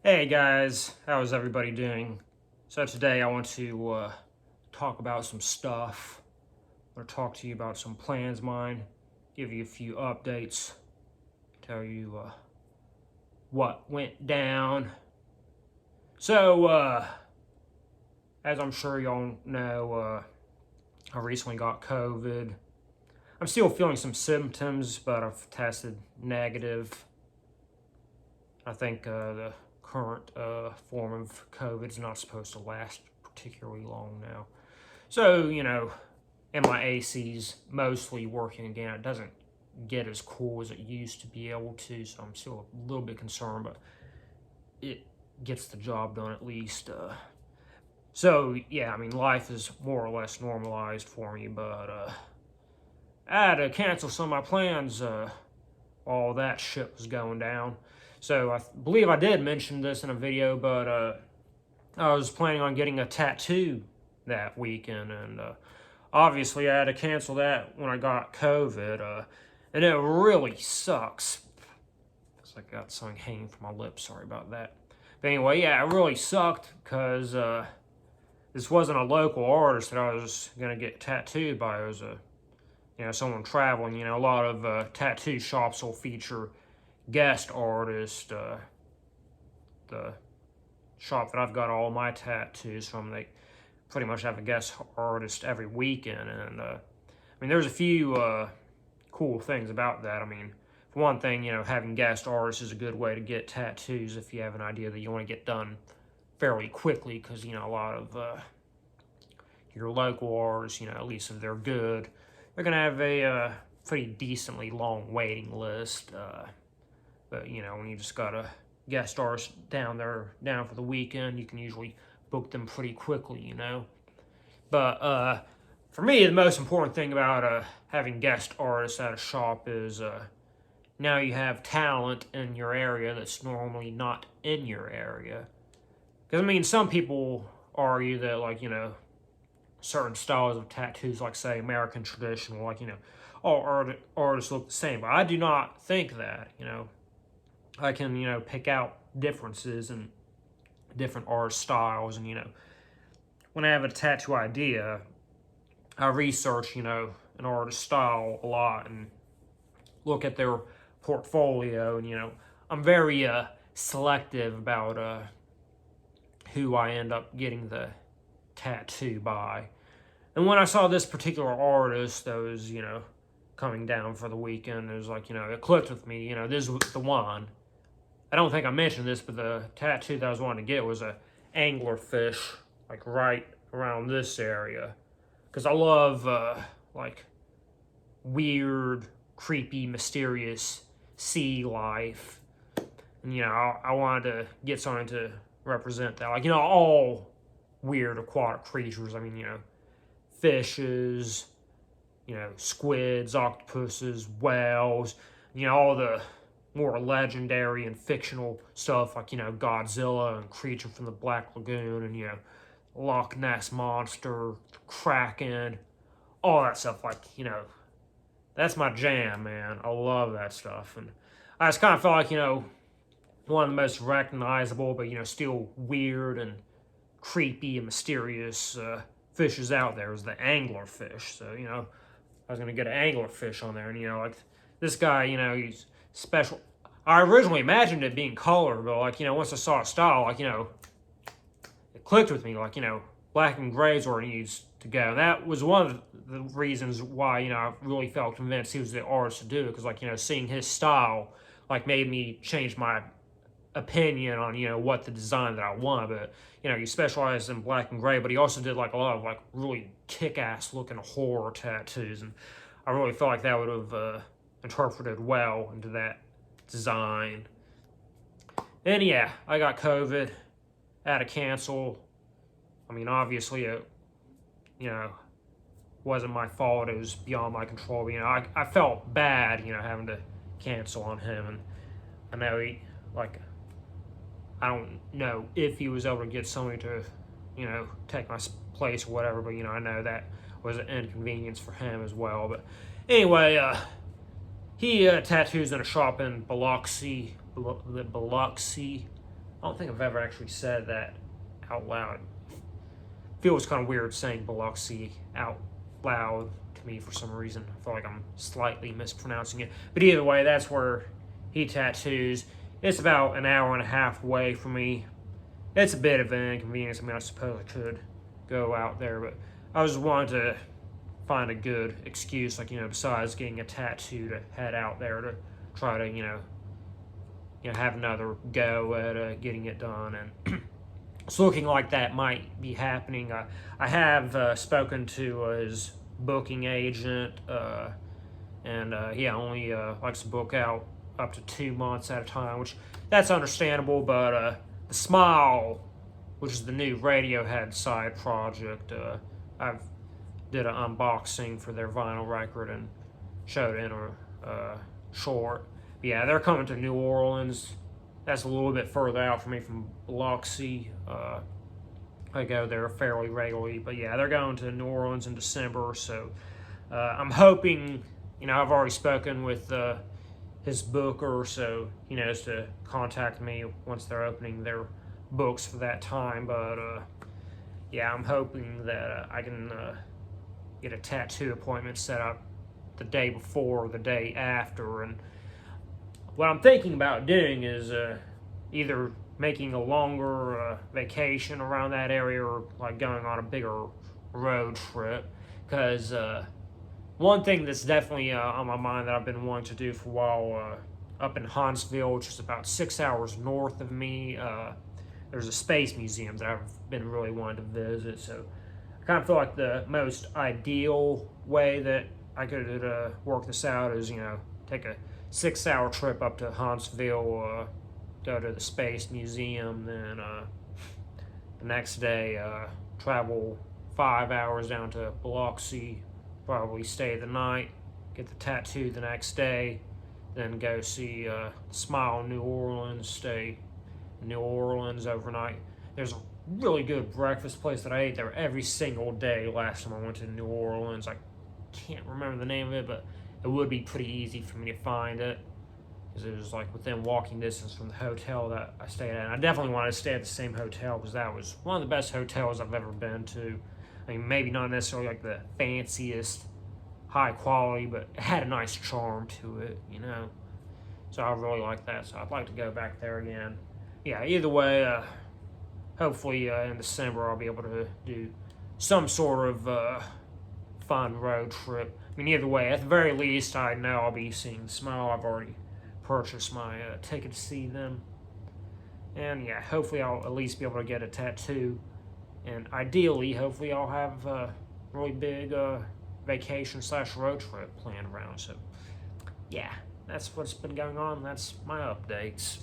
Hey guys, how's everybody doing? So today I want to talk about some stuff. I want to talk to you about some plans of mine, give you a few updates, tell you what went down. So, as I'm sure y'all know, I recently got COVID. I'm still feeling some symptoms, but I've tested negative. I think the current form of COVID is not supposed to last particularly long now. So, and my AC's mostly working again. It doesn't get as cool as it used to be able to, so I'm still a little bit concerned, but it gets the job done at least. So, yeah, I mean, life is more or less normalized for me, but I had to cancel some of my plans. All that shit was going down. So I believe I did mention this in a video, but I was planning on getting a tattoo that weekend, and obviously I had to cancel that when I got COVID, and it really sucks. It's like I got something hanging from my lips. Sorry about that. But anyway, yeah, it really sucked because this wasn't a local artist that I was gonna get tattooed by. It was someone traveling. A lot of tattoo shops will feature guest artists. The shop that I've got all my tattoos from, they pretty much have a guest artist every weekend, and I mean, there's a few cool things about that. I mean, for one thing, having guest artists is a good way to get tattoos if you have an idea that you want to get done fairly quickly, because a lot of your local artists, at least if they're good, they're gonna have a pretty decently long waiting list. But when you just got a guest artist down for the weekend, you can usually book them pretty quickly. But for me, the most important thing about having guest artists at a shop is now you have talent in your area that's normally not in your area. Because I mean, some people argue that certain styles of tattoos, like say American traditional, all artists look the same. But I do not think that. I can pick out differences in different art styles, and when I have a tattoo idea, I research an artist style a lot and look at their portfolio, and I'm very selective about who I end up getting the tattoo by. And when I saw this particular artist that was coming down for the weekend, it was like it clicked with me. This was the one. I don't think I mentioned this, but the tattoo that I was wanting to get was a anglerfish, like right around this area, because I love like weird, creepy, mysterious sea life, and I wanted to get something to represent that, all weird aquatic creatures. I mean, fishes, squids, octopuses, whales, all the more legendary and fictional stuff like, Godzilla and Creature from the Black Lagoon and, Loch Ness Monster, Kraken, all that stuff. That's my jam, man. I love that stuff. And I just kind of felt like, one of the most recognizable, but, still weird and creepy and mysterious fishes out there is the anglerfish. So, I was going to get an anglerfish on there. And, this guy, he's special. I originally imagined it being color, but once I saw a style, it clicked with me. Black and gray is where it needs to go. And that was one of the reasons why I really felt convinced he was the artist to do it, because seeing his style made me change my opinion on what the design that I want. But he specialized in black and gray, but he also did a lot of really kick-ass looking horror tattoos, and I really felt like that would have interpreted well into that design. And yeah, I got COVID, had to cancel. I mean, obviously it wasn't my fault. It was beyond my control. But, I felt bad having to cancel on him, and I know I don't know if he was able to get somebody to take my place or whatever, but I know that was an inconvenience for him as well. But anyway, he tattoos in a shop in Biloxi, I don't think I've ever actually said that out loud. Feels kind of weird saying Biloxi out loud to me for some reason. I feel like I'm slightly mispronouncing it. But either way, that's where he tattoos. It's about an hour and a half away from me. It's a bit of an inconvenience. I mean, I suppose I could go out there, but I just wanted to find a good excuse, like, besides getting a tattoo, to head out there to try to, have another go at getting it done. And it's looking like that might be happening. I have spoken to his booking agent, and he only likes to book out up to 2 months at a time, which that's understandable. But the Smile, which is the new Radiohead side project, I've did an unboxing for their vinyl record and showed it in a short. Yeah, they're coming to New Orleans. That's a little bit further out for me from Biloxi. I go there fairly regularly, but yeah, they're going to New Orleans in December, so I'm hoping, I've already spoken with his booker, so he knows to contact me once they're opening their books for that time, but yeah, I'm hoping that I can get a tattoo appointment set up the day before or the day after. And what I'm thinking about doing is either making a longer vacation around that area, or like going on a bigger road trip, because one thing that's definitely on my mind that I've been wanting to do for a while, up in Huntsville, which is about 6 hours north of me, there's a space museum that I've been really wanting to visit. So I kind of feel like the most ideal way that I could work this out is, take a 6-hour trip up to Huntsville, go to the Space Museum, then the next day travel 5 hours down to Biloxi, probably stay the night, get the tattoo the next day, then go see Smile New Orleans, stay in New Orleans overnight. There's a really good breakfast place that I ate there every single day last time I went to New Orleans. I can't remember the name of it, but it would be pretty easy for me to find it, because it was like within walking distance from the hotel that I stayed at. And I definitely wanted to stay at the same hotel, because that was one of the best hotels I've ever been to. I mean, maybe not necessarily like the fanciest, high quality, but it had a nice charm to it, So I really like that, so I'd like to go back there again. Yeah, either way, hopefully in December I'll be able to do some sort of fun road trip. I mean, either way, at the very least, I know I'll be seeing Smile. I've already purchased my ticket to see them. And yeah, hopefully I'll at least be able to get a tattoo. And ideally, hopefully I'll have a really big vacation/road trip planned around. So yeah, that's what's been going on. That's my updates.